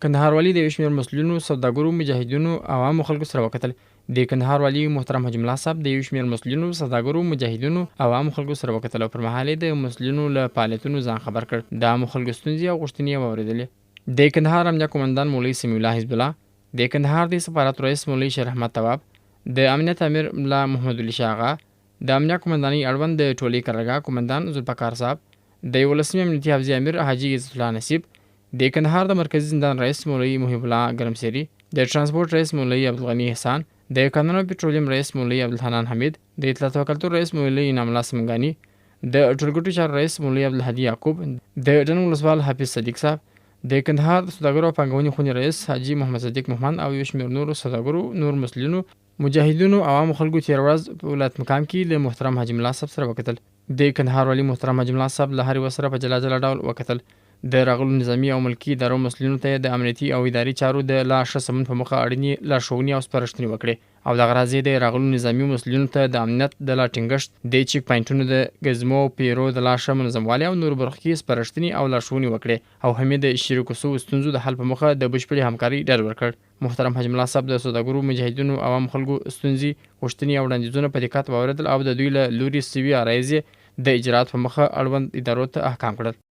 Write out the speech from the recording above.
کندهار والي د یو شمېر مسؤلینو، سوداګرو، مجاهدینو او عامو خلکو سره وکتل. د کندهار والي محترم حاج ملا صاحب د یو شمېر مسؤلینو، سوداګرو، مجاهدینو او عامو خلکو سره وکتل او پر مهال د مسؤلینو له فعالیتونو ځان خبر کړ. د عامو خلکو ستونزې او غوښتنې یې واورېدلې. د کندهار امنیه قومندان مولوي سمیع الله حزب الله، د کندهار د سفارت رئیس مولوي شیر احمد تواب، د امنیت امیر ملا محمد علي شاه آغا، د امنیه قومندانۍ اړوند د ټولۍ قرارګاه قومندان ذوالفقار صاحب، د 11 امنیتي حفظي امیر حاجي عزت الله نصیب، د کندهار د مرکزی زندان رئیس مولوي محب الله ګرمسیری، د ترانسپورت رئیس مولوي عبدالغني احسان، د کانونو پټرولیم رئیس مولوي عبدالحنان حمید، د اطلاعات او کلتور رئیس مولوي انعام الله سمنګانی، د ټولګټو چارو رئیس مولوي عبدالهادي یعقوب، د ډنګ ولسوال حافظ صدیق صاحب، د کندهار د سوداګرو او پانګونې خونې رئیس حاجي محمد صدیق محمد او یو شمېر نورو سوداګرو، نور مسؤلینو، مجاهدینو او عامو خلکو تېره ورځ په ولایت مقام کې له محترم حاجي ملا صاحب سره وکتل. د کندهار والي محترم حاجي ملا صاحب له هر یوه سره په جلا جلا ډول وکتل. د راغلو نظامي او ملکي ادارو مسؤلینو ته د امنیتي او اداري چارو د لا ښه سمون په موخه اړینې لارښوونې او سپارښتنې وکړې او دغه راز د راغلو نظامي مسؤلینو ته د امنیت د لا ټینګښت، د چیک پاینټونو د ګزمو او پیرو د لا ښه منظموالي او نورو برخو کې سپارښتنې او لارښوونې وکړې او هم د شریکو سوو ستونزو د حل په موخه د بشپړې همکارۍ ډاډ ورکړ. محترم حاج ملا صاحب د سوداګرو، مجاهدینو او عامو خلکو ستونزې، غوښتنې او وړاندیزونه په دقت واورېدل او د دوی له لوري سوي عرایض د اجرات په مخه اړوند ادارو ته احکام کړل.